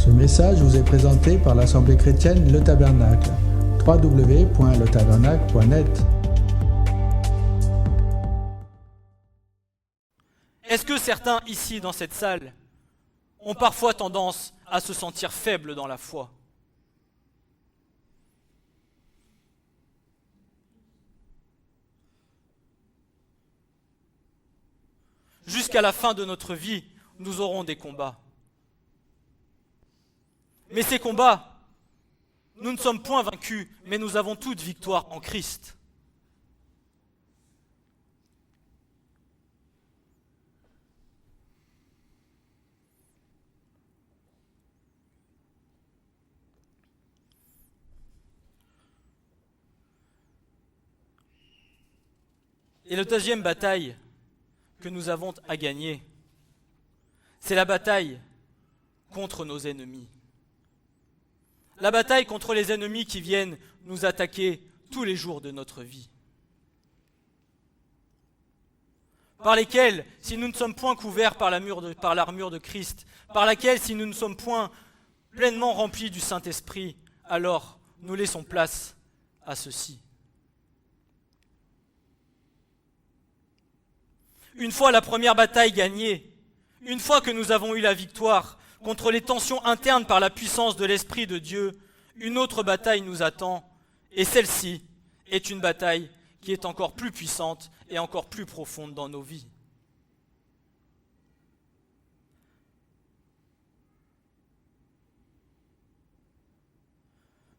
Ce message vous est présenté par l'Assemblée chrétienne Le Tabernacle. www.letabernacle.net. Est-ce que certains ici dans cette salle ont parfois tendance à se sentir faibles dans la foi ? Jusqu'à la fin de notre vie, nous aurons des combats. Mais ces combats, nous ne sommes point vaincus, mais nous avons toute victoire en Christ. Et la deuxième bataille que nous avons à gagner, c'est la bataille contre nos ennemis. La bataille contre les ennemis qui viennent nous attaquer tous les jours de notre vie. Par lesquels, si nous ne sommes point couverts par l'armure de Christ, par laquelle, si nous ne sommes point pleinement remplis du Saint-Esprit, alors nous laissons place à ceux-ci. Une fois la première bataille gagnée, une fois que nous avons eu la victoire contre les tensions internes par la puissance de l'Esprit de Dieu, une autre bataille nous attend, et celle-ci est une bataille qui est encore plus puissante et encore plus profonde dans nos vies.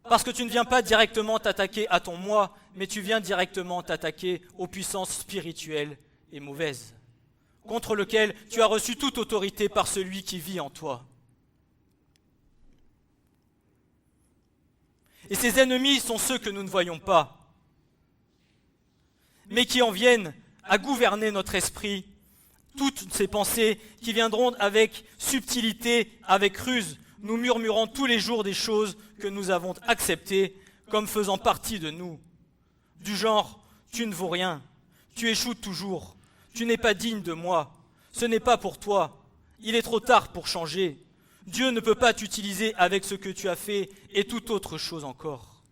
Parce que tu ne viens pas directement t'attaquer à ton moi, mais tu viens directement t'attaquer aux puissances spirituelles et mauvaises, contre lequel tu as reçu toute autorité par celui qui vit en toi. Et ces ennemis sont ceux que nous ne voyons pas, mais qui en viennent à gouverner notre esprit, toutes ces pensées qui viendront avec subtilité, avec ruse, nous murmurant tous les jours des choses que nous avons acceptées comme faisant partie de nous, du genre « tu ne vaux rien, tu échoues toujours ». Tu n'es pas digne de moi, ce n'est pas pour toi, il est trop tard pour changer. Dieu ne peut pas t'utiliser avec ce que tu as fait et toute autre chose encore.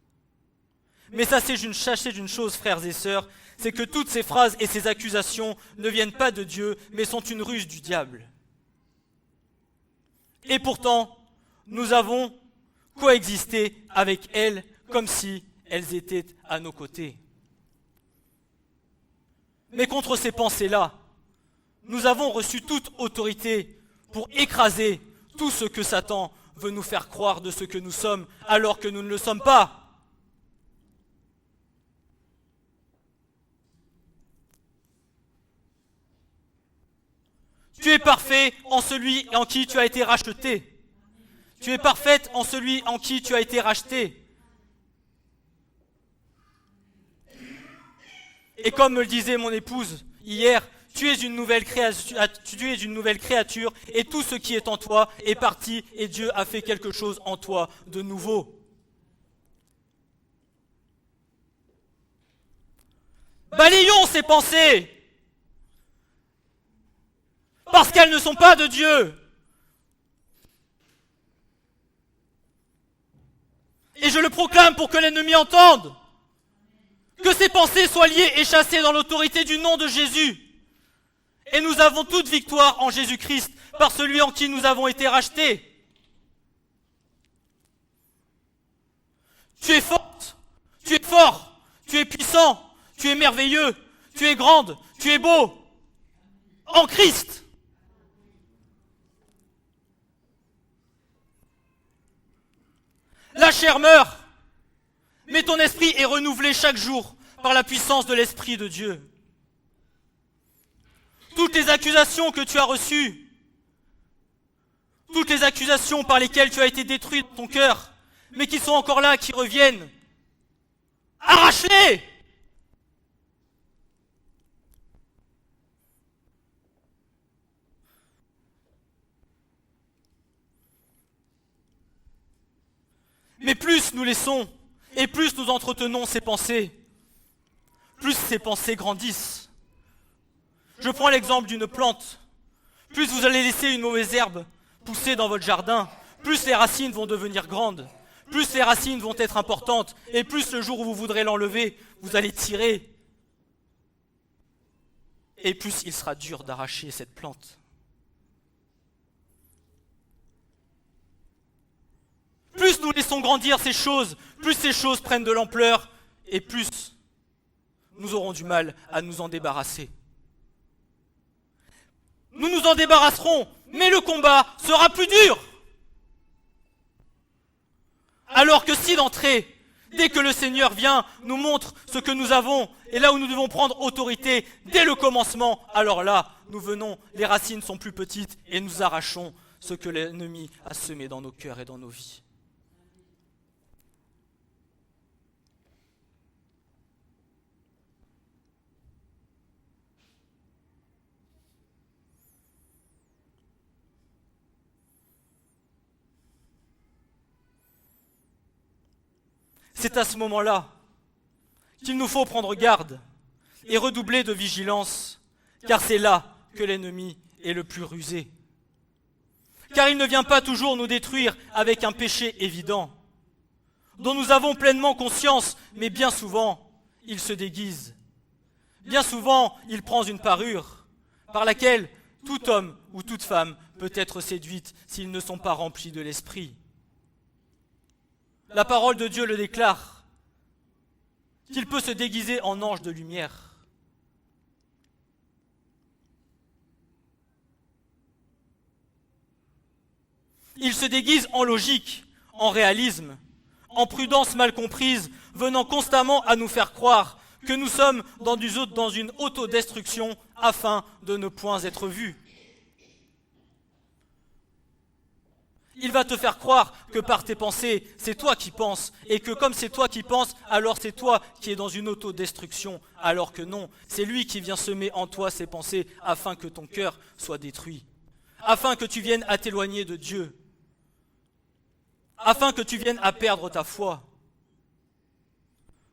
Mais sachez d'une chose, frères et sœurs, c'est que toutes ces phrases et ces accusations ne viennent pas de Dieu, mais sont une ruse du diable. Et pourtant, nous avons coexisté avec elles comme si elles étaient à nos côtés. Mais contre ces pensées-là, nous avons reçu toute autorité pour écraser tout ce que Satan veut nous faire croire de ce que nous sommes, alors que nous ne le sommes pas. Tu es parfait en celui en qui tu as été racheté. Tu es parfaite en celui en qui tu as été racheté. Et comme me le disait mon épouse hier, tu es une nouvelle créature et tout ce qui est en toi est parti et Dieu a fait quelque chose en toi de nouveau. Balayons ces pensées parce qu'elles ne sont pas de Dieu. Et je le proclame pour que l'ennemi entende. Que ces pensées soient liées et chassées dans l'autorité du nom de Jésus. Et nous avons toute victoire en Jésus-Christ par celui en qui nous avons été rachetés. Tu es forte, tu es fort, tu es puissant, tu es merveilleux, tu es grande, tu es beau. En Christ. La chair meurt. Mais ton esprit est renouvelé chaque jour par la puissance de l'Esprit de Dieu. Toutes les accusations que tu as reçues, toutes les accusations par lesquelles tu as été détruit dans ton cœur, mais qui sont encore là, qui reviennent, arrache-les! Mais plus nous laissons, et plus nous entretenons ces pensées, plus ces pensées grandissent. Je prends l'exemple d'une plante. Plus vous allez laisser une mauvaise herbe pousser dans votre jardin, plus les racines vont devenir grandes, plus les racines vont être importantes, et plus le jour où vous voudrez l'enlever, vous allez tirer, et plus il sera dur d'arracher cette plante. Plus nous laissons grandir ces choses, plus ces choses prennent de l'ampleur, et plus nous aurons du mal à nous en débarrasser. Nous nous en débarrasserons, mais le combat sera plus dur. Alors que si d'entrée, dès que le Seigneur vient, nous montre ce que nous avons, et là où nous devons prendre autorité, dès le commencement, alors là, nous venons, les racines sont plus petites, et nous arrachons ce que l'ennemi a semé dans nos cœurs et dans nos vies. C'est à ce moment-là qu'il nous faut prendre garde et redoubler de vigilance, car c'est là que l'ennemi est le plus rusé. Car il ne vient pas toujours nous détruire avec un péché évident, dont nous avons pleinement conscience, mais bien souvent, il se déguise. Bien souvent, il prend une parure par laquelle tout homme ou toute femme peut être séduite s'ils ne sont pas remplis de l'esprit. La parole de Dieu le déclare, qu'il peut se déguiser en ange de lumière. Il se déguise en logique, en réalisme, en prudence mal comprise, venant constamment à nous faire croire que nous sommes dans une autodestruction afin de ne point être vus. Il va te faire croire que par tes pensées, c'est toi qui penses, et que comme c'est toi qui penses, alors c'est toi qui es dans une autodestruction, alors que non, c'est lui qui vient semer en toi ses pensées afin que ton cœur soit détruit, afin que tu viennes à t'éloigner de Dieu, afin que tu viennes à perdre ta foi,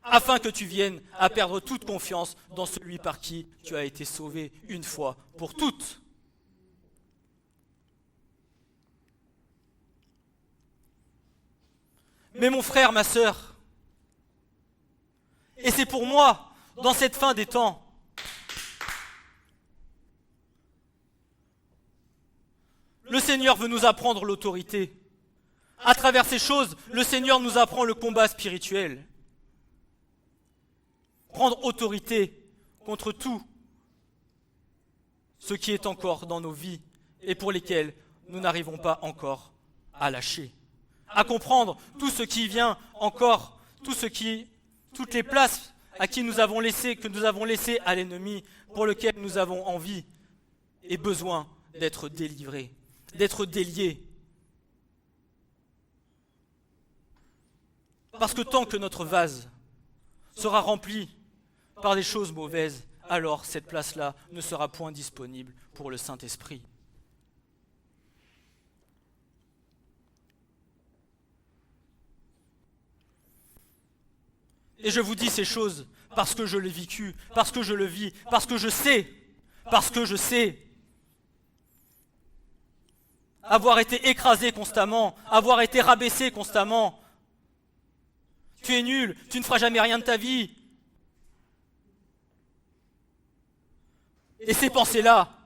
afin que tu viennes à perdre toute confiance dans celui par qui tu as été sauvé une fois pour toutes. Mais mon frère, ma sœur, et c'est pour moi, dans cette fin des temps, le Seigneur veut nous apprendre l'autorité. À travers ces choses, le Seigneur nous apprend le combat spirituel. Prendre autorité contre tout ce qui est encore dans nos vies et pour lesquels nous n'arrivons pas encore à lâcher. À comprendre tout ce qui vient encore, toutes les places que nous avons laissées à l'ennemi, pour lequel nous avons envie et besoin d'être délivrés, d'être déliés. Parce que tant que notre vase sera rempli par des choses mauvaises, alors cette place-là ne sera point disponible pour le Saint-Esprit. Et je vous dis ces choses parce que je l'ai vécu, parce que je le vis, parce que je sais avoir été écrasé constamment, avoir été rabaissé constamment. Tu es nul, tu ne feras jamais rien de ta vie. Et ces pensées-là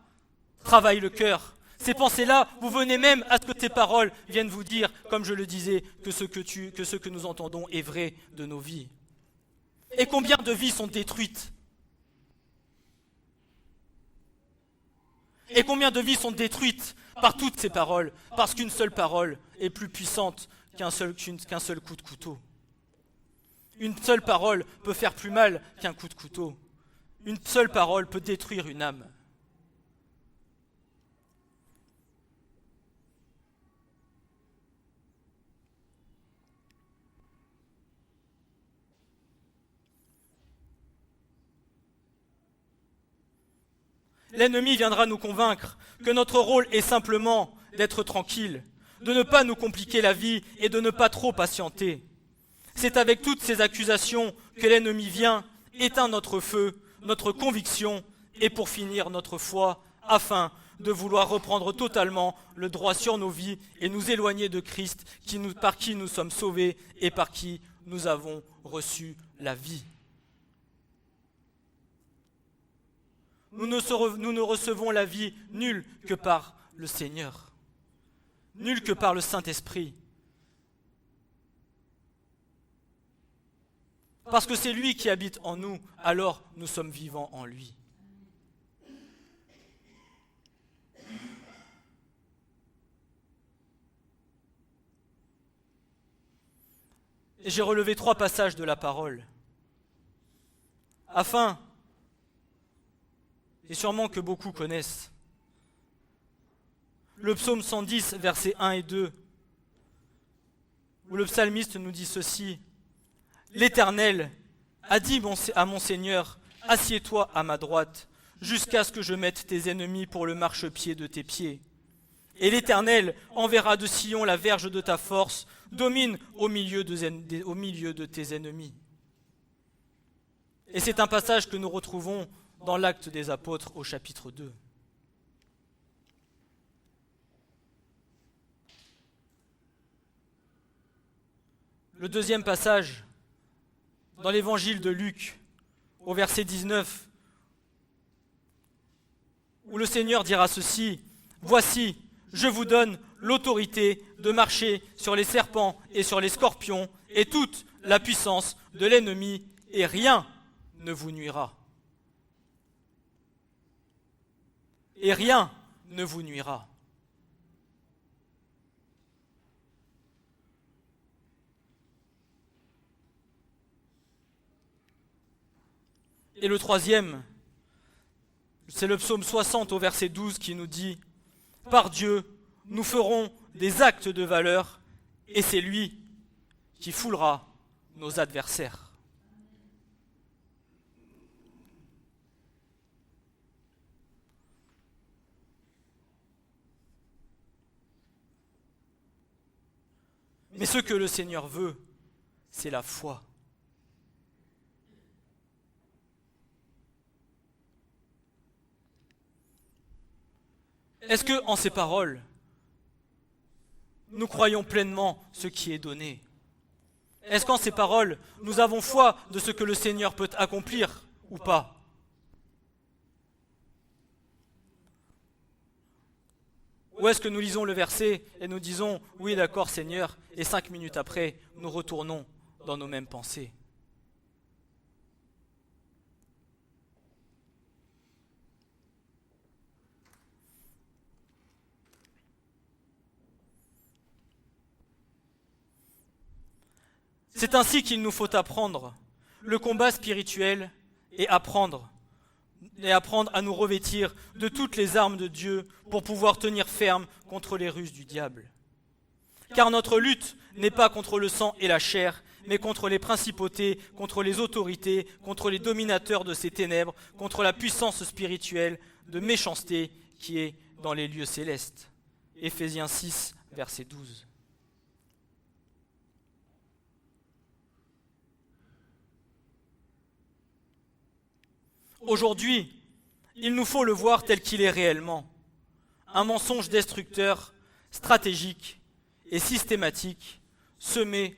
travaillent le cœur. Ces pensées-là, vous venez même à ce que tes paroles viennent vous dire, comme je le disais, que ce que nous entendons est vrai de nos vies. Et combien de vies sont détruites? Et combien de vies sont détruites par toutes ces paroles? Parce qu'une seule parole est plus puissante qu'un seul coup de couteau. Une seule parole peut faire plus mal qu'un coup de couteau. Une seule parole peut détruire une âme. L'ennemi viendra nous convaincre que notre rôle est simplement d'être tranquille, de ne pas nous compliquer la vie et de ne pas trop patienter. C'est avec toutes ces accusations que l'ennemi vient, éteint notre feu, notre conviction et pour finir notre foi, afin de vouloir reprendre totalement le droit sur nos vies et nous éloigner de Christ, par qui nous sommes sauvés et par qui nous avons reçu la vie. Nous ne recevons la vie nulle que par le Seigneur, nulle que par le Saint-Esprit. Parce que c'est lui qui habite en nous, alors nous sommes vivants en lui. Et j'ai relevé 3 passages de la parole, afin, et sûrement que beaucoup connaissent, le psaume 110, versets 1 et 2, où le psalmiste nous dit ceci: « L'Éternel a dit à mon Seigneur, assieds-toi à ma droite, jusqu'à ce que je mette tes ennemis pour le marchepied de tes pieds. Et l'Éternel enverra de Sion la verge de ta force, domine au milieu de tes ennemis. » Et c'est un passage que nous retrouvons dans l'Acte des Apôtres au chapitre 2. Le deuxième passage, dans l'évangile de Luc, au verset 19, où le Seigneur dira ceci: « Voici, je vous donne l'autorité de marcher sur les serpents et sur les scorpions et toute la puissance de l'ennemi, et rien ne vous nuira. » Et rien ne vous nuira. Et le troisième, c'est le psaume 60 au verset 12 qui nous dit: « Par Dieu, nous ferons des actes de valeur, et c'est lui qui foulera nos adversaires. » Mais ce que le Seigneur veut, c'est la foi. Est-ce que, en ces paroles, nous croyons pleinement ce qui est donné? Est-ce qu'en ces paroles, nous avons foi de ce que le Seigneur peut accomplir ou pas? Ou est-ce que nous lisons le verset et nous disons « Oui, d'accord, Seigneur », et 5 minutes après, nous retournons dans nos mêmes pensées? C'est ainsi qu'il nous faut apprendre le combat spirituel et apprendre à nous revêtir de toutes les armes de Dieu pour pouvoir tenir ferme contre les ruses du diable. Car notre lutte n'est pas contre le sang et la chair, mais contre les principautés, contre les autorités, contre les dominateurs de ces ténèbres, contre la puissance spirituelle de méchanceté qui est dans les lieux célestes. Éphésiens 6, verset 12. Aujourd'hui, il nous faut le voir tel qu'il est réellement. Un mensonge destructeur, stratégique et systématique, semé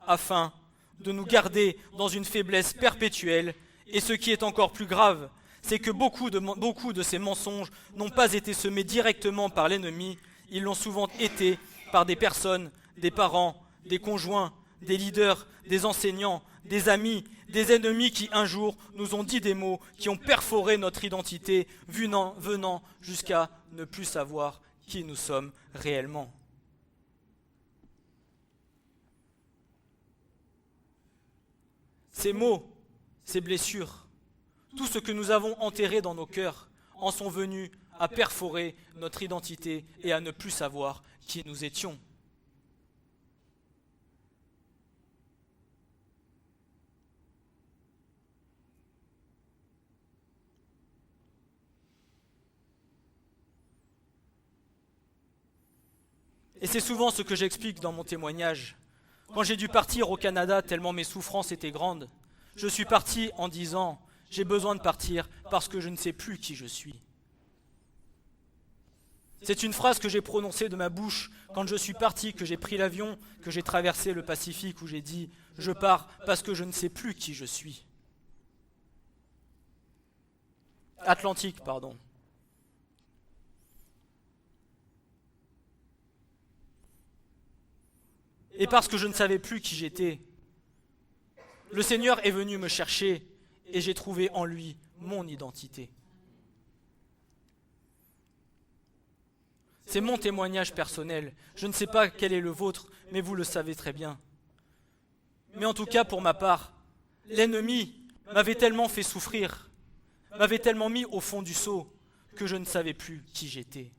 afin de nous garder dans une faiblesse perpétuelle. Et ce qui est encore plus grave, c'est que beaucoup de ces mensonges n'ont pas été semés directement par l'ennemi, ils l'ont souvent été par des personnes, des parents, des conjoints, des leaders, des enseignants, des amis, des ennemis qui un jour nous ont dit des mots qui ont perforé notre identité, venant jusqu'à ne plus savoir qui nous sommes réellement. Ces mots, ces blessures, tout ce que nous avons enterré dans nos cœurs en sont venus à perforer notre identité et à ne plus savoir qui nous étions. Et c'est souvent ce que j'explique dans mon témoignage. Quand j'ai dû partir au Canada tellement mes souffrances étaient grandes, je suis parti en disant « J'ai besoin de partir parce que je ne sais plus qui je suis. » C'est une phrase que j'ai prononcée de ma bouche quand je suis parti, que j'ai pris l'avion, que j'ai traversé le Pacifique, où j'ai dit « Je pars parce que je ne sais plus qui je suis ». Atlantique, pardon. Et parce que je ne savais plus qui j'étais, le Seigneur est venu me chercher et j'ai trouvé en lui mon identité. C'est mon témoignage personnel. Je ne sais pas quel est le vôtre, mais vous le savez très bien. Mais en tout cas, pour ma part, l'ennemi m'avait tellement fait souffrir, m'avait tellement mis au fond du seau, que je ne savais plus qui j'étais.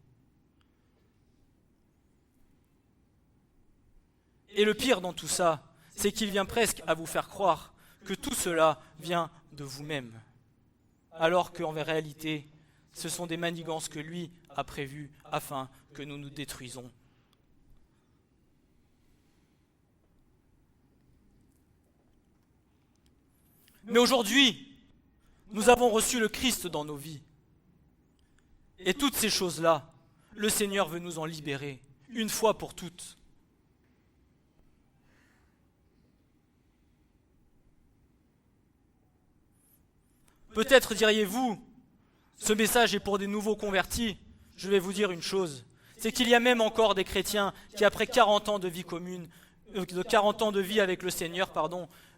Et le pire dans tout ça, c'est qu'il vient presque à vous faire croire que tout cela vient de vous-même, alors qu'en réalité, ce sont des manigances que lui a prévues afin que nous nous détruisons. Mais aujourd'hui, nous avons reçu le Christ dans nos vies. Et toutes ces choses-là, le Seigneur veut nous en libérer, une fois pour toutes. Peut-être diriez-vous, ce message est pour des nouveaux convertis. Je vais vous dire une chose, c'est qu'il y a même encore des chrétiens qui, après 40 ans de vie commune, de 40 ans de vie avec le Seigneur,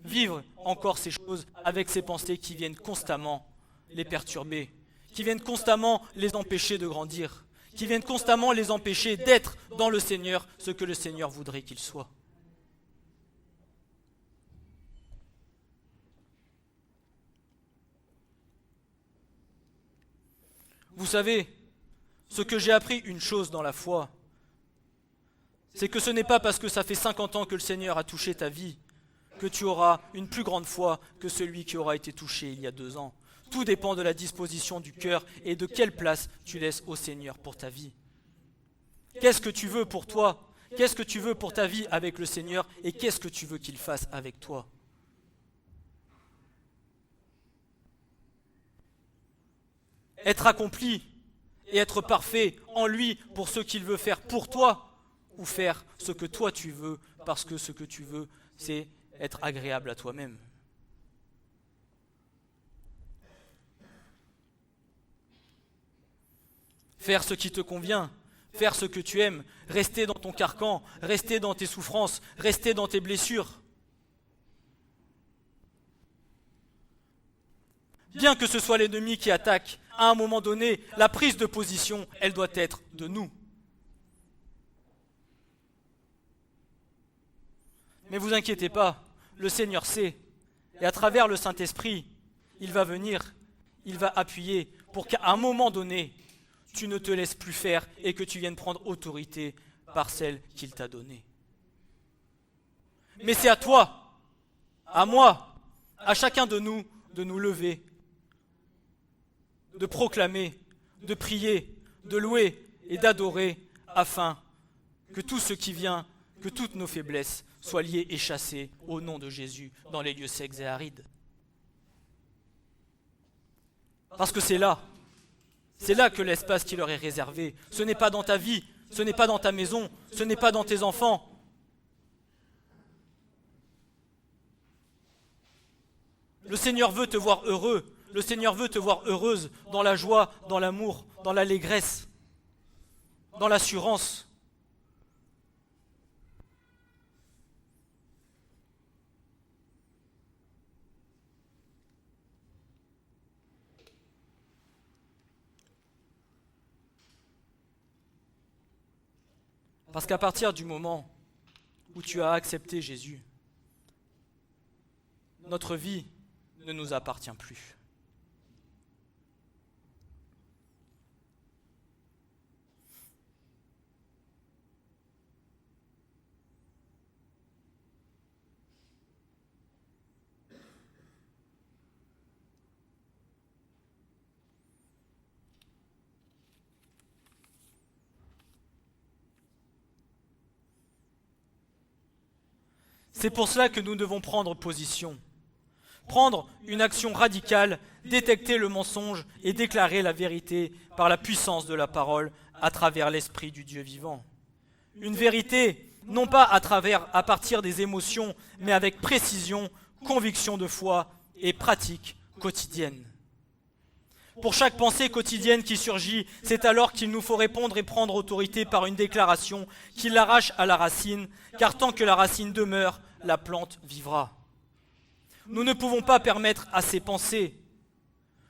vivent encore ces choses avec ces pensées qui viennent constamment les perturber, qui viennent constamment les empêcher de grandir, qui viennent constamment les empêcher d'être dans le Seigneur ce que le Seigneur voudrait qu'ils soient. Vous savez, ce que j'ai appris une chose dans la foi, c'est que ce n'est pas parce que ça fait 50 ans que le Seigneur a touché ta vie que tu auras une plus grande foi que celui qui aura été touché il y a 2 ans. Tout dépend de la disposition du cœur et de quelle place tu laisses au Seigneur pour ta vie. Qu'est-ce que tu veux pour toi? Qu'est-ce que tu veux pour ta vie avec le Seigneur et qu'est-ce que tu veux qu'il fasse avec toi? Être accompli et être parfait en lui pour ce qu'il veut faire pour toi ou faire ce que toi tu veux parce que ce que tu veux c'est être agréable à toi-même. Faire ce qui te convient, faire ce que tu aimes, rester dans ton carcan, rester dans tes souffrances, rester dans tes blessures. Bien que ce soit l'ennemi qui attaque, à un moment donné, la prise de position, elle doit être de nous. Mais vous inquiétez pas, le Seigneur sait, et à travers le Saint-Esprit, il va venir, il va appuyer pour qu'à un moment donné, tu ne te laisses plus faire et que tu viennes prendre autorité par celle qu'il t'a donnée. Mais c'est à toi, à moi, à chacun de nous lever, de proclamer, de prier, de louer et d'adorer afin que tout ce qui vient, que toutes nos faiblesses soient liées et chassées au nom de Jésus dans les lieux secs et arides. Parce que c'est là que l'espace qui leur est réservé. Ce n'est pas dans ta vie, ce n'est pas dans ta maison, ce n'est pas dans tes enfants. Le Seigneur veut te voir heureux. Le Seigneur veut te voir heureuse dans la joie, dans l'amour, dans l'allégresse, dans l'assurance. Parce qu'à partir du moment où tu as accepté Jésus, notre vie ne nous appartient plus. C'est pour cela que nous devons prendre position. prendre une action radicale, détecter le mensonge et déclarer la vérité par la puissance de la parole à travers l'Esprit du Dieu vivant. Une vérité, non pas à partir des émotions, mais avec précision, conviction de foi et pratique quotidienne. Pour chaque pensée quotidienne qui surgit, c'est alors qu'il nous faut répondre et prendre autorité par une déclaration qui l'arrache à la racine, car tant que la racine demeure, la plante vivra. Nous ne pouvons pas permettre à ces pensées,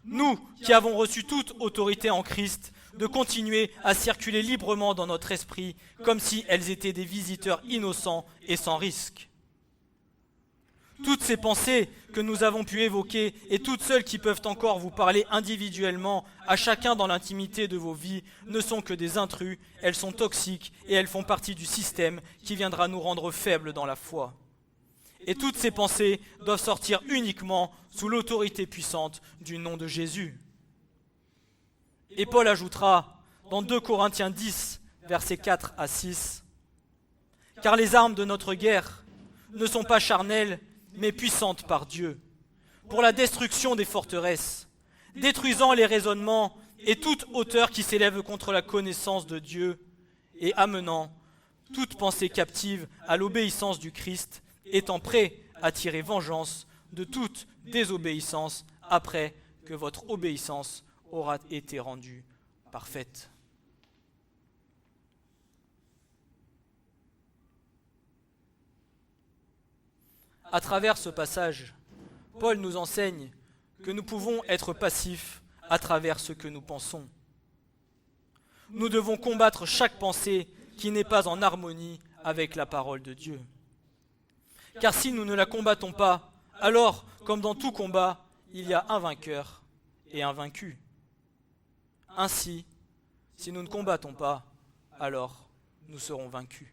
nous qui avons reçu toute autorité en Christ, de continuer à circuler librement dans notre esprit comme si elles étaient des visiteurs innocents et sans risque. Toutes ces pensées que nous avons pu évoquer et toutes celles qui peuvent encore vous parler individuellement, à chacun dans l'intimité de vos vies, ne sont que des intrus, elles sont toxiques et elles font partie du système qui viendra nous rendre faibles dans la foi. Et toutes ces pensées doivent sortir uniquement sous l'autorité puissante du nom de Jésus. Et Paul ajoutera dans 2 Corinthiens 10, versets 4 à 6, « Car les armes de notre guerre ne sont pas charnelles, mais puissantes par Dieu, pour la destruction des forteresses, détruisant les raisonnements et toute hauteur qui s'élève contre la connaissance de Dieu, et amenant toute pensée captive à l'obéissance du Christ, étant prêt à tirer vengeance de toute désobéissance après que votre obéissance aura été rendue parfaite. » À travers ce passage, Paul nous enseigne que nous pouvons être passifs à travers ce que nous pensons. Nous devons combattre chaque pensée qui n'est pas en harmonie avec la parole de Dieu. Car si nous ne la combattons pas, alors, comme dans tout combat, il y a un vainqueur et un vaincu. Ainsi, si nous ne combattons pas, alors nous serons vaincus.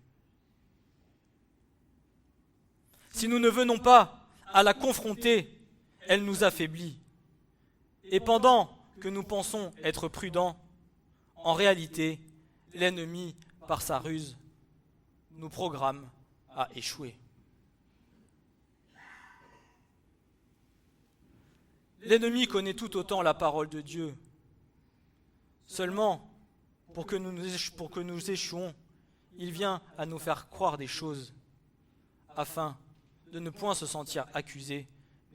Si nous ne venons pas à la confronter, elle nous affaiblit. Et pendant que nous pensons être prudents, en réalité, l'ennemi, par sa ruse, nous programme à échouer. L'ennemi connaît tout autant la parole de Dieu. Seulement, pour que nous échouons, il vient à nous faire croire des choses, afin de ne point se sentir accusés,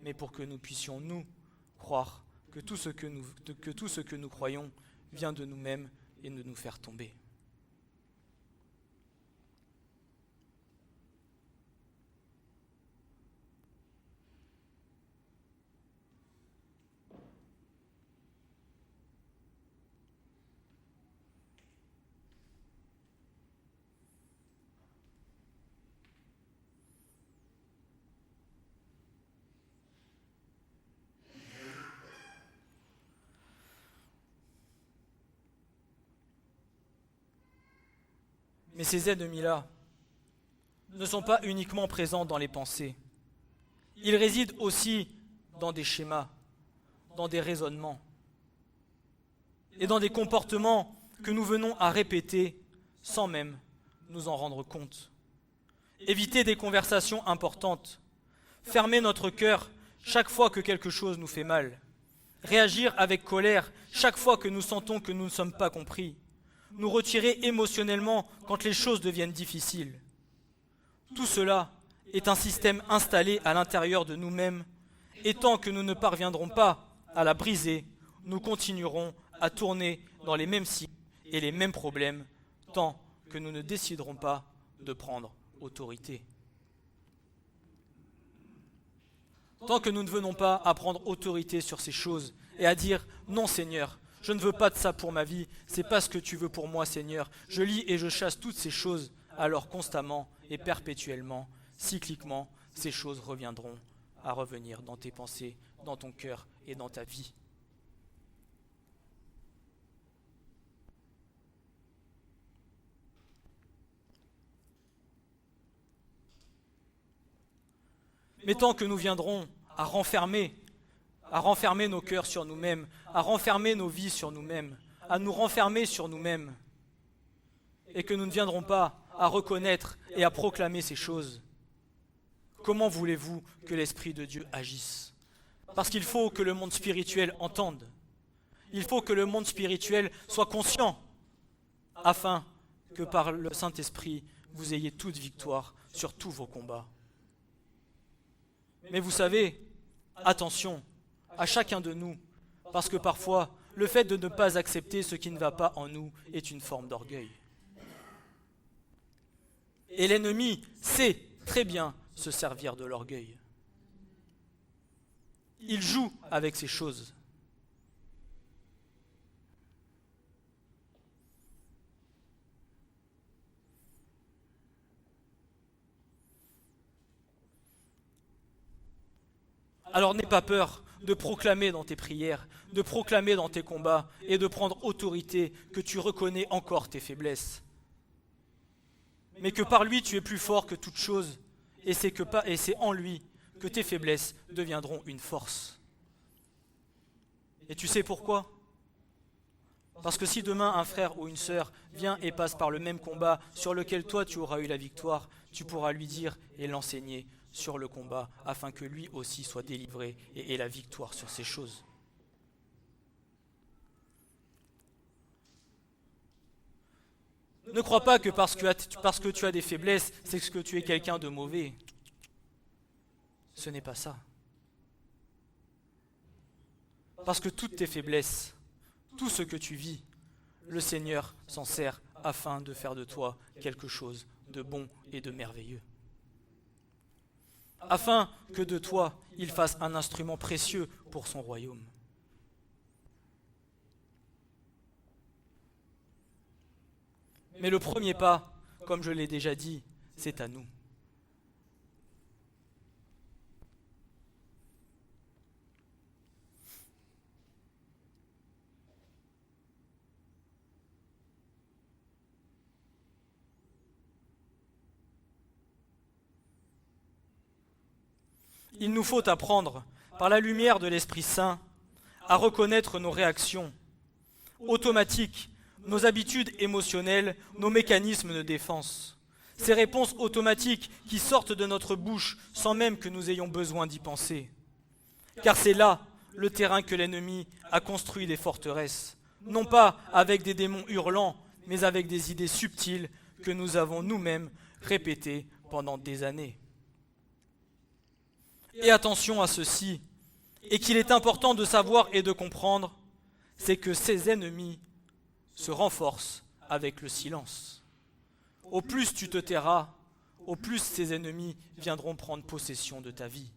mais pour que nous puissions, nous, croire que tout ce que nous croyons vient de nous-mêmes et de nous faire tomber. Mais ces ennemis-là ne sont pas uniquement présents dans les pensées. Ils résident aussi dans des schémas, dans des raisonnements et dans des comportements que nous venons à répéter sans même nous en rendre compte. Éviter des conversations importantes, fermer notre cœur chaque fois que quelque chose nous fait mal, réagir avec colère chaque fois que nous sentons que nous ne sommes pas compris, nous retirer émotionnellement quand les choses deviennent difficiles. Tout cela est un système installé à l'intérieur de nous-mêmes, et tant que nous ne parviendrons pas à la briser, nous continuerons à tourner dans les mêmes cycles et les mêmes problèmes, tant que nous ne déciderons pas de prendre autorité. Tant que nous ne venons pas à prendre autorité sur ces choses et à dire « Non Seigneur, je ne veux pas de ça pour ma vie, c'est pas ce que tu veux pour moi Seigneur. Je lis et je chasse toutes ces choses. » Alors constamment et perpétuellement, cycliquement, ces choses reviendront à revenir dans tes pensées, dans ton cœur et dans ta vie. Mais tant que nous viendrons à renfermer nos cœurs sur nous-mêmes, à renfermer nos vies sur nous-mêmes, à nous renfermer sur nous-mêmes, et que nous ne viendrons pas à reconnaître et à proclamer ces choses, comment voulez-vous que l'Esprit de Dieu agisse? Parce qu'il faut que le monde spirituel entende. Il faut que le monde spirituel soit conscient, afin que par le Saint-Esprit, vous ayez toute victoire sur tous vos combats. Mais vous savez, attention à chacun de nous, parce que parfois, le fait de ne pas accepter ce qui ne va pas en nous est une forme d'orgueil. Et l'ennemi sait très bien se servir de l'orgueil. Il joue avec ces choses. Alors n'aie pas peur de proclamer dans tes prières, de proclamer dans tes combats et de prendre autorité que tu reconnais encore tes faiblesses. Mais que par lui tu es plus fort que toute chose et c'est en lui que tes faiblesses deviendront une force. Et tu sais pourquoi ? Parce que si demain un frère ou une sœur vient et passe par le même combat sur lequel toi tu auras eu la victoire, tu pourras lui dire et l'enseigner sur le combat afin que lui aussi soit délivré et ait la victoire sur ces choses. Ne crois pas que parce que tu as des faiblesses, c'est que tu es quelqu'un de mauvais. Ce n'est pas ça. Parce que toutes tes faiblesses, tout ce que tu vis, le Seigneur s'en sert afin de faire de toi quelque chose de bon et de merveilleux. Afin que de toi, il fasse un instrument précieux pour son royaume. Mais le premier pas, comme je l'ai déjà dit, c'est à nous. Il nous faut apprendre, par la lumière de l'Esprit Saint, à reconnaître nos réactions automatiques, nos habitudes émotionnelles, nos mécanismes de défense. Ces réponses automatiques qui sortent de notre bouche sans même que nous ayons besoin d'y penser. Car c'est là le terrain que l'ennemi a construit des forteresses, non pas avec des démons hurlants, mais avec des idées subtiles que nous avons nous-mêmes répétées pendant des années. Et attention à ceci, et qu'il est important de savoir et de comprendre, c'est que ces ennemis se renforcent avec le silence. Au plus tu te tairas, au plus ces ennemis viendront prendre possession de ta vie.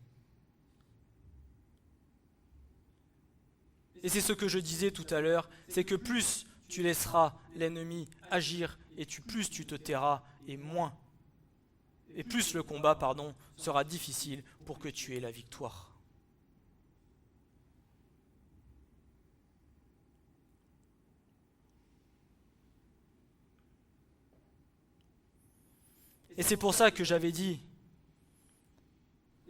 Et c'est ce que je disais tout à l'heure, c'est que plus tu laisseras l'ennemi agir et plus tu te tairas et plus le combat, sera difficile pour que tu aies la victoire. Et c'est pour ça que j'avais dit,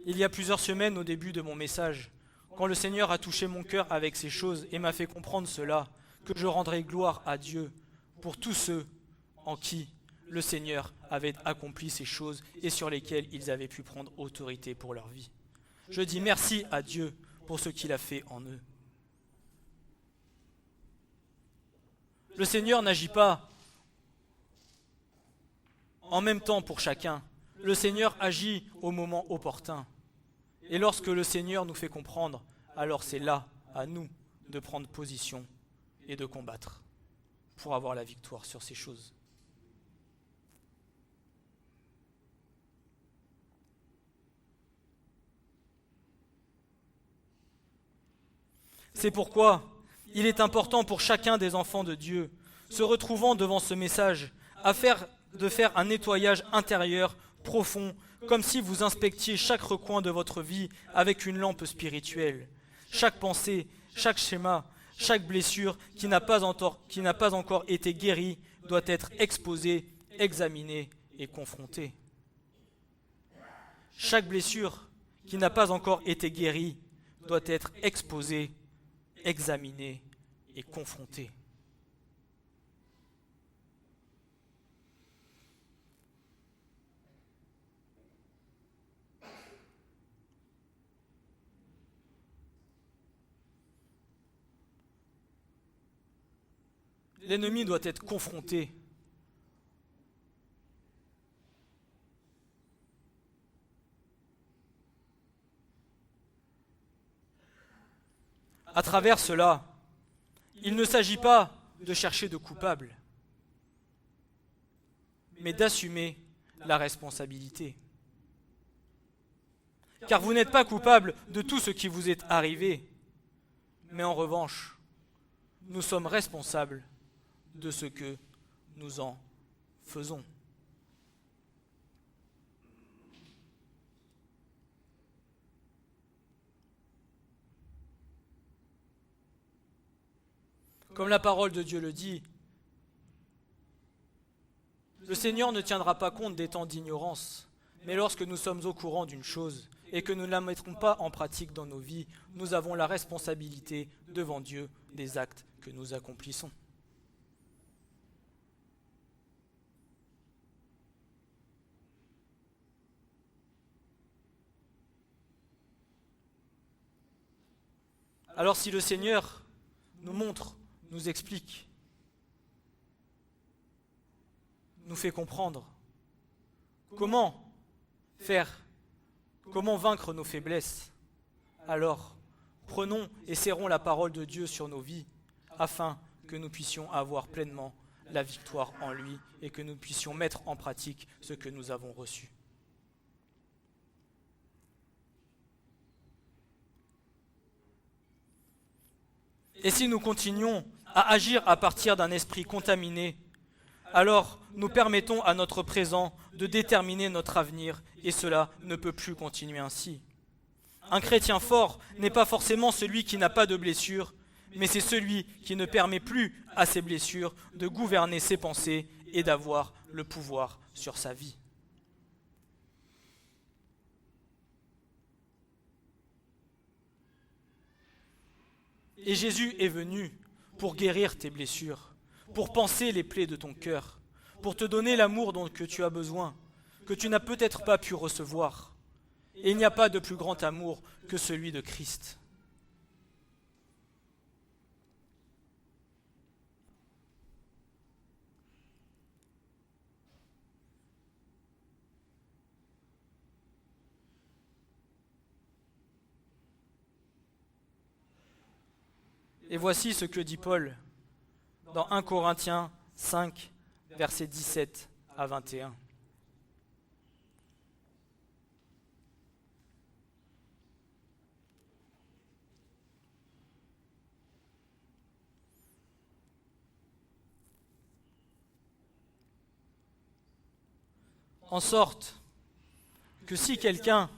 il y a plusieurs semaines au début de mon message, quand le Seigneur a touché mon cœur avec ces choses et m'a fait comprendre cela, que je rendrai gloire à Dieu pour tous ceux en qui le Seigneur avait accompli ces choses et sur lesquelles ils avaient pu prendre autorité pour leur vie. Je dis merci à Dieu pour ce qu'il a fait en eux. Le Seigneur n'agit pas en même temps pour chacun. Le Seigneur agit au moment opportun. Et lorsque le Seigneur nous fait comprendre, alors c'est là, à nous, de prendre position et de combattre pour avoir la victoire sur ces choses. C'est pourquoi il est important pour chacun des enfants de Dieu, se retrouvant devant ce message, de faire un nettoyage intérieur profond, comme si vous inspectiez chaque recoin de votre vie avec une lampe spirituelle. Chaque pensée, chaque schéma, chaque blessure qui n'a pas encore été guérie doit être exposée, examinée et confrontée. Chaque blessure qui n'a pas encore été guérie doit être exposée, examinée et confrontée. L'ennemi doit être confronté. À travers cela, il ne s'agit pas de chercher de coupable, mais d'assumer la responsabilité. Car vous n'êtes pas coupable de tout ce qui vous est arrivé, mais en revanche, nous sommes responsables de ce que nous en faisons. Comme la parole de Dieu le dit, le Seigneur ne tiendra pas compte des temps d'ignorance, mais lorsque nous sommes au courant d'une chose et que nous ne la mettrons pas en pratique dans nos vies, nous avons la responsabilité devant Dieu des actes que nous accomplissons. Alors si le Seigneur nous montre, nous explique, nous fait comprendre comment vaincre nos faiblesses, alors prenons et serrons la parole de Dieu sur nos vies afin que nous puissions avoir pleinement la victoire en lui et que nous puissions mettre en pratique ce que nous avons reçu. Et si nous continuons à agir à partir d'un esprit contaminé, alors nous permettons à notre présent de déterminer notre avenir et cela ne peut plus continuer ainsi. Un chrétien fort n'est pas forcément celui qui n'a pas de blessures, mais c'est celui qui ne permet plus à ses blessures de gouverner ses pensées et d'avoir le pouvoir sur sa vie. Et Jésus est venu pour guérir tes blessures, pour panser les plaies de ton cœur, pour te donner l'amour dont que tu as besoin, que tu n'as peut-être pas pu recevoir. Et il n'y a pas de plus grand amour que celui de Christ. Et voici ce que dit Paul dans 1 Corinthiens 5, versets 17 à 21. En sorte que si quelqu'un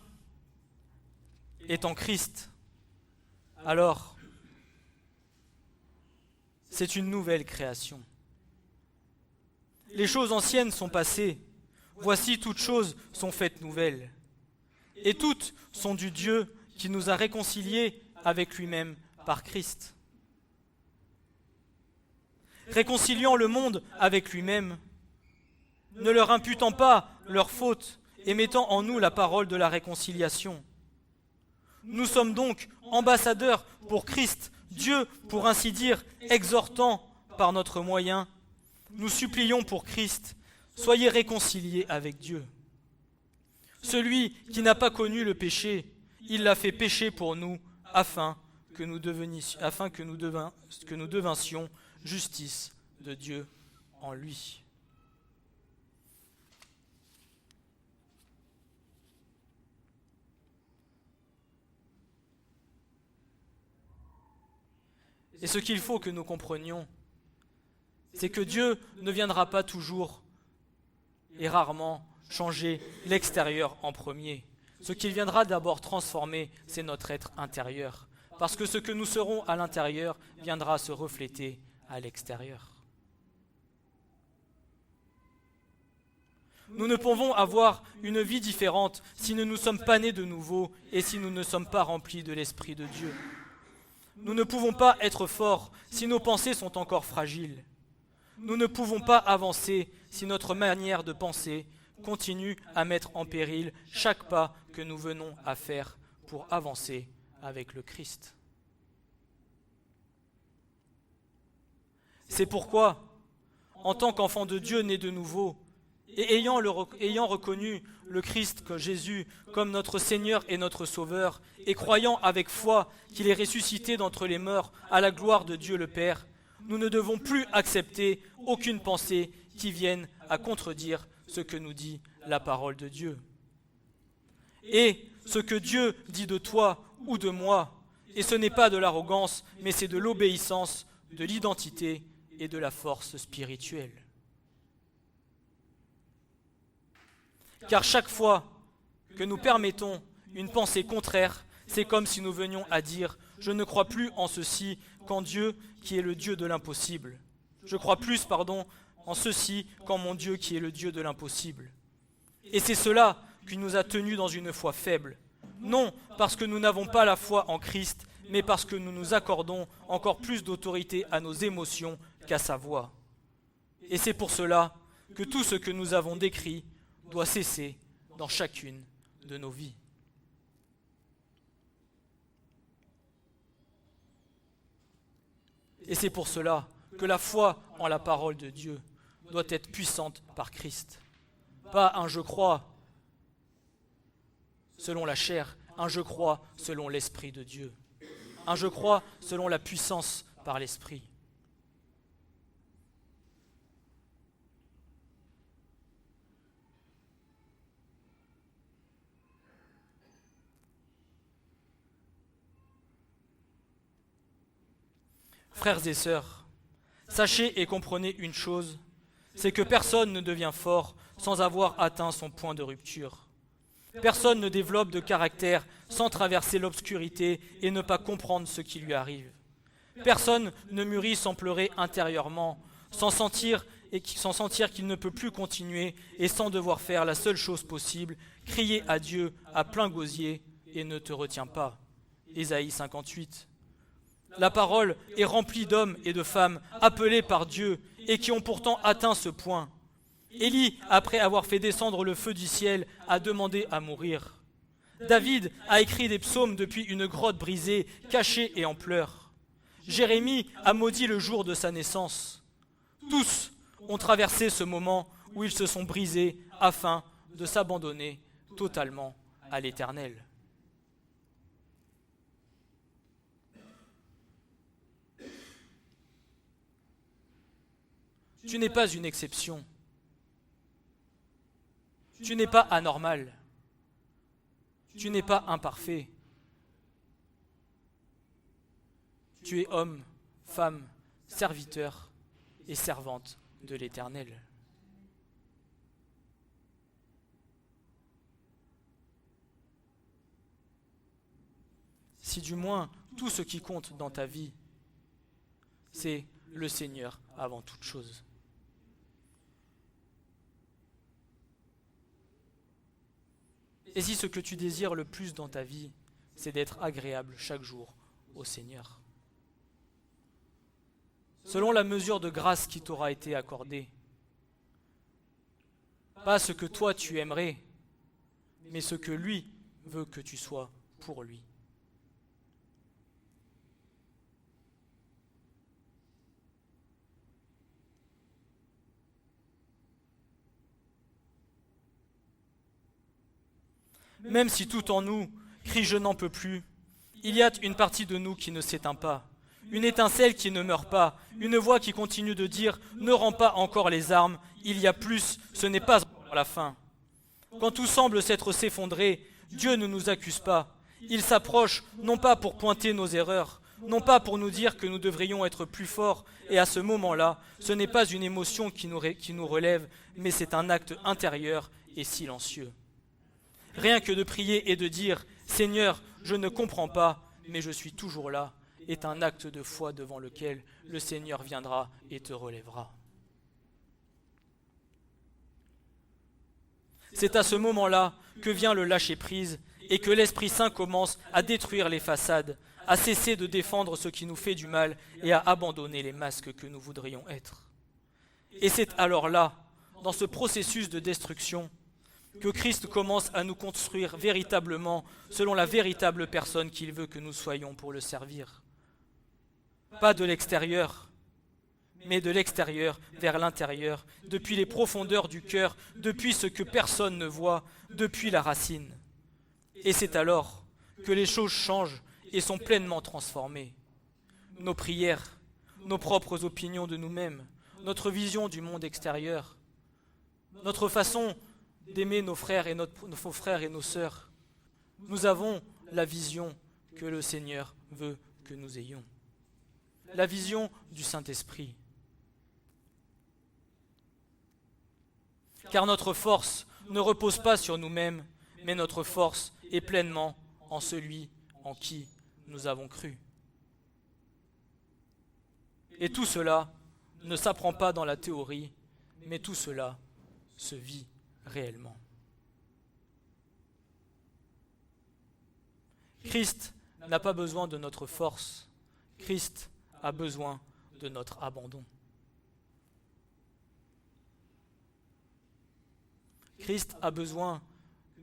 est en Christ, alors c'est une nouvelle création. Les choses anciennes sont passées, voici toutes choses sont faites nouvelles. Et toutes sont du Dieu qui nous a réconciliés avec lui-même par Christ. Réconciliant le monde avec lui-même, ne leur imputant pas leurs fautes et mettant en nous la parole de la réconciliation. Nous sommes donc ambassadeurs pour Christ, Dieu, pour ainsi dire, exhortant par notre moyen. Nous supplions pour Christ, soyez réconciliés avec Dieu. Celui qui n'a pas connu le péché, il l'a fait pécher pour nous, afin que nous devincions justice de Dieu en lui. Et ce qu'il faut que nous comprenions, c'est que Dieu ne viendra pas toujours et rarement changer l'extérieur en premier. Ce qu'il viendra d'abord transformer, c'est notre être intérieur. Parce que ce que nous serons à l'intérieur viendra se refléter à l'extérieur. Nous ne pouvons avoir une vie différente si nous ne sommes pas nés de nouveau et si nous ne sommes pas remplis de l'Esprit de Dieu. Nous ne pouvons pas être forts si nos pensées sont encore fragiles. Nous ne pouvons pas avancer si notre manière de penser continue à mettre en péril chaque pas que nous venons à faire pour avancer avec le Christ. C'est pourquoi, en tant qu'enfant de Dieu né de nouveau, et ayant reconnu le Christ que Jésus comme notre Seigneur et notre Sauveur, et croyant avec foi qu'il est ressuscité d'entre les morts à la gloire de Dieu le Père, nous ne devons plus accepter aucune pensée qui vienne à contredire ce que nous dit la parole de Dieu. Et ce que Dieu dit de toi ou de moi, et ce n'est pas de l'arrogance, mais c'est de l'obéissance, de l'identité et de la force spirituelle. Car chaque fois que nous permettons une pensée contraire, c'est comme si nous venions à dire « Je ne crois plus en ceci qu'en Dieu qui est le Dieu de l'impossible. Je crois plus, en ceci qu'en mon Dieu qui est le Dieu de l'impossible. » Et c'est cela qui nous a tenus dans une foi faible. Non parce que nous n'avons pas la foi en Christ, mais parce que nous nous accordons encore plus d'autorité à nos émotions qu'à sa voix. Et c'est pour cela que tout ce que nous avons décrit doit cesser dans chacune de nos vies. Et c'est pour cela que la foi en la parole de Dieu doit être puissante par Christ. Pas un je crois selon la chair, un je crois selon l'Esprit de Dieu. Un je crois selon la puissance par l'Esprit. Frères et sœurs, sachez et comprenez une chose, c'est que personne ne devient fort sans avoir atteint son point de rupture. Personne ne développe de caractère sans traverser l'obscurité et ne pas comprendre ce qui lui arrive. Personne ne mûrit sans pleurer intérieurement, sans sentir qu'il ne peut plus continuer et sans devoir faire la seule chose possible, crier à Dieu à plein gosier et ne te retiens pas. Ésaïe 58. La parole est remplie d'hommes et de femmes appelés par Dieu et qui ont pourtant atteint ce point. Élie, après avoir fait descendre le feu du ciel, a demandé à mourir. David a écrit des psaumes depuis une grotte brisée, cachée et en pleurs. Jérémie a maudit le jour de sa naissance. Tous ont traversé ce moment où ils se sont brisés afin de s'abandonner totalement à l'Éternel. Tu n'es pas une exception. Tu n'es pas anormal. Tu n'es pas imparfait. Tu es homme, femme, serviteur et servante de l'Éternel. Si du moins tout ce qui compte dans ta vie, c'est le Seigneur avant toute chose. Et si ce que tu désires le plus dans ta vie, c'est d'être agréable chaque jour au Seigneur. Selon la mesure de grâce qui t'aura été accordée. Pas ce que toi tu aimerais, mais ce que lui veut que tu sois pour lui. Même si tout en nous crie « je n'en peux plus », il y a une partie de nous qui ne s'éteint pas, une étincelle qui ne meurt pas, une voix qui continue de dire « ne rends pas encore les armes, il y a plus, ce n'est pas encore la fin ». Quand tout semble s'effondrer, Dieu ne nous accuse pas. Il s'approche non pas pour pointer nos erreurs, non pas pour nous dire que nous devrions être plus forts, et à ce moment-là, ce n'est pas une émotion qui nous relève, mais c'est un acte intérieur et silencieux. Rien que de prier et de dire « Seigneur, je ne comprends pas, mais je suis toujours là » est un acte de foi devant lequel le Seigneur viendra et te relèvera. C'est à ce moment-là que vient le lâcher-prise et que l'Esprit Saint commence à détruire les façades, à cesser de défendre ce qui nous fait du mal et à abandonner les masques que nous voudrions être. Et c'est alors là, dans ce processus de destruction, que Christ commence à nous construire véritablement selon la véritable personne qu'il veut que nous soyons pour le servir. Pas de l'extérieur, mais de l'extérieur vers l'intérieur, depuis les profondeurs du cœur, depuis ce que personne ne voit, depuis la racine. Et c'est alors que les choses changent et sont pleinement transformées. Nos prières, nos propres opinions de nous-mêmes, notre vision du monde extérieur, notre façon d'aimer nos frères et nos sœurs. Nous avons la vision que le Seigneur veut que nous ayons. La vision du Saint-Esprit. Car notre force ne repose pas sur nous-mêmes, mais notre force est pleinement en celui en qui nous avons cru. Et tout cela ne s'apprend pas dans la théorie, mais tout cela se vit réellement. Christ n'a pas besoin de notre force, Christ a besoin de notre abandon. Christ a besoin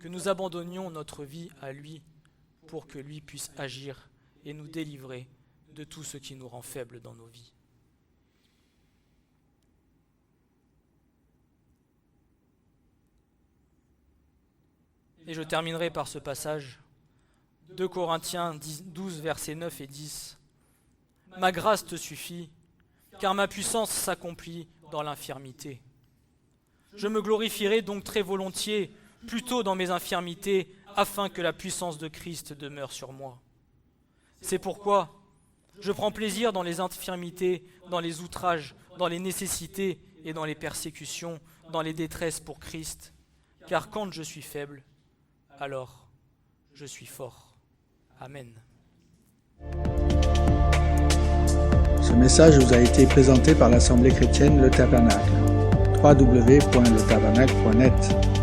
que nous abandonnions notre vie à lui pour que lui puisse agir et nous délivrer de tout ce qui nous rend faibles dans nos vies. Et je terminerai par ce passage, 2 Corinthiens 12, versets 9 et 10. « Ma grâce te suffit, car ma puissance s'accomplit dans l'infirmité. Je me glorifierai donc très volontiers, plutôt dans mes infirmités, afin que la puissance de Christ demeure sur moi. C'est pourquoi je prends plaisir dans les infirmités, dans les outrages, dans les nécessités et dans les persécutions, dans les détresses pour Christ, car quand je suis faible, alors je suis fort. » Amen. Ce message vous a été présenté par l'Assemblée chrétienne Le Tabernacle. www.letabernacle.net